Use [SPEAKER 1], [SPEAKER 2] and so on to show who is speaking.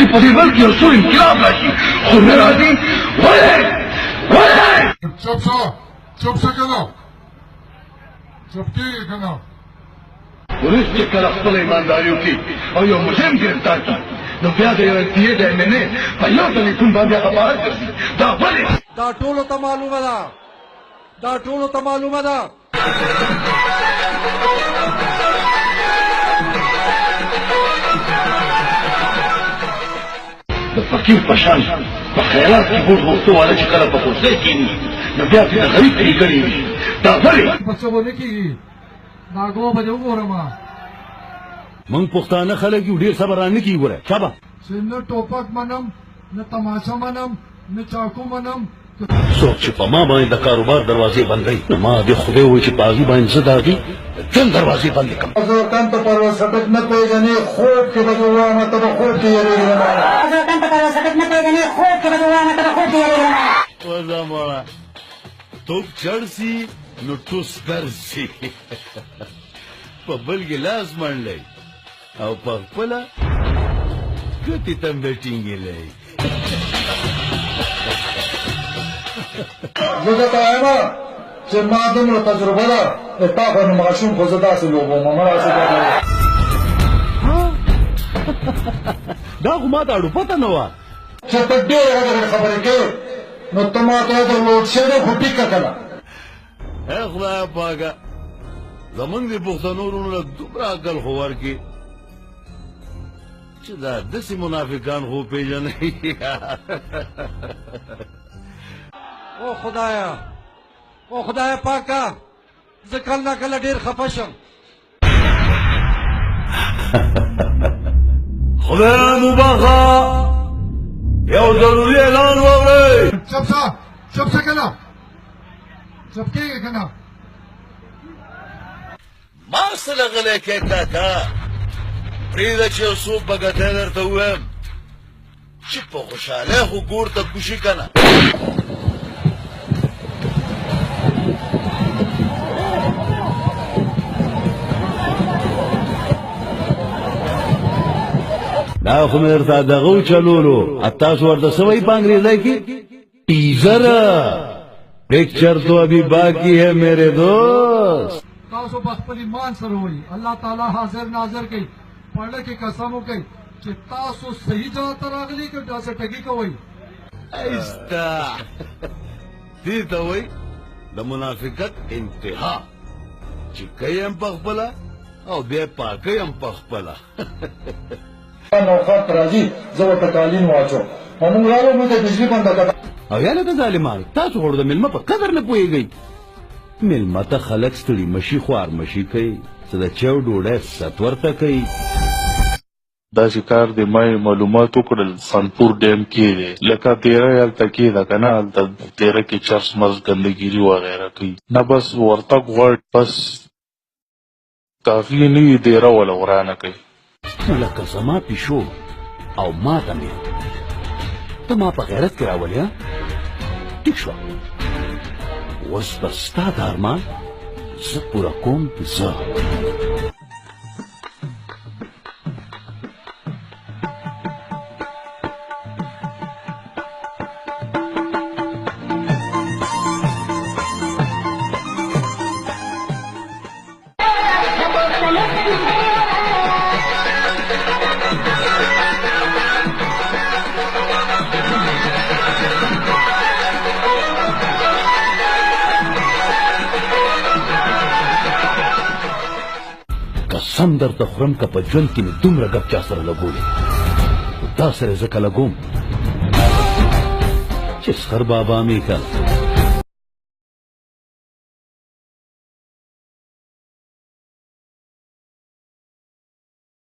[SPEAKER 1] چې په دې ملک یو څو انقلاب راشي خو نه راځي ولې
[SPEAKER 2] چپ شه که نه چپ کېږي که نه
[SPEAKER 1] پولیس چې کله خپله ایمانداري وکړي او یو مجرم ګرفتار کړي نو بیا د یو NTA د MNA په یو ټلیفون باندې هغه بهر ګرځي دا ولې
[SPEAKER 3] دا ټولو ته معلومه ده
[SPEAKER 1] د فقیر په شان په خیرات کې بوټ غوښتو والا چې کله په کرسۍ کښېني نو بیا پرې د غریب ښېګڼې وي دا ولې
[SPEAKER 2] په څه به نه کېږي ناګو به دې وګورم
[SPEAKER 4] موږ پښتانه خلک یو ډېر صبران نه کېږي ګوره شابه
[SPEAKER 2] چې نه ټوپک منم نه تماشه منم نه چاقو منم
[SPEAKER 4] څوک چې په ما باندې د کاروبار دروازې بندوي نو ما د خدای وایي چې په هغې باندې زه د هغې ټول دروازې بندې کړم
[SPEAKER 5] حضرتان ته پرواز سټک نه پېژنې خوب کې به دې ووایم ته به خوب کې یېرېږم حضرتان ته پرواز سټک نه پېژنې خوب کې به دې ووایم ته به خوب کې یېرېږم
[SPEAKER 4] وزمړه توپ چړسي نو ټوس درسي په بل ګلاس منډی او په خپله ګوتې تمبې ټینګېلی
[SPEAKER 5] زه درته وایم چې ما دومره تجربه ده تا خو نو ماشوم خو زه داسې لوبوم مه راسې
[SPEAKER 4] دا خو ما ته اړو پته نه وه
[SPEAKER 5] چې ته ډېرې غټې خبرې کوې نو ته ما ته د لوډ شېډې خو ټیکه کړه
[SPEAKER 4] ای خدایه پاکه زمونږ د پښتنو وروڼو له دومره عقل خو ورکړي چې دا داسې منافقان خو پېژنئ
[SPEAKER 3] او خدایا پاکه زه کله نا کله ډېر خفه شم
[SPEAKER 4] خدای مو بخښه یو ضروري اعلان واورئ
[SPEAKER 2] چپ شه که نه چپ کېږي که نه
[SPEAKER 4] ما سره غلی کې کاکا پرېږده چې یو څو بګتۍ درته ووایم چې په خوشحالۍ خو کور ته کوشي که نه دا خو مې درته دغه وچلولو تاسو ورته څه وایي په انګریزۍ کې ټیزر پکچر تو ابھی باقی ہے میرے دوست
[SPEAKER 2] تاسو په خپل ایمان سره وایي الله تعالی حاضر ناظر کوي پړه کې قسم وکړي چې تاسو صحیح ځای ته راغلي که داسې ټګي کوئ
[SPEAKER 4] ایستا دې ته وایي د منافقت انتها چې کوي هم په خپله او بیا پاکوي هم په خپله
[SPEAKER 5] نوخط راځي زه ورته قالین واچوم او موږ راغلو موږ ته بجلي بنده کړه
[SPEAKER 4] او یا لکه ظالمان تاسو خو د مېلمه په قدر نه پوهېږئ مېلمه ته خلک ستړي مشي خوار مشي کوي څه د چیو ډوډۍ ست ورته کوي
[SPEAKER 6] دا چې کار دی ما معلومات وکړل سانپور ډیم کې دی لکه تیره هلته کې ده که نه هلته تیره کې چرس مرس ګندګیري وغیره کوي نه بس ورتګ غواړي بس کافي نه وي دیره وله ورانه کوي
[SPEAKER 4] لکه زما پیشو او ما ته مې ته ما په غیرت کې راولې ټیک شوه اوس به ستا د ارمان زه پوره کوم زه قسم درته خورم که په ژوند کې مې دومره ګپ چا سره لګولې خو تا سره ځکه لګوم چې سخر بابا مې که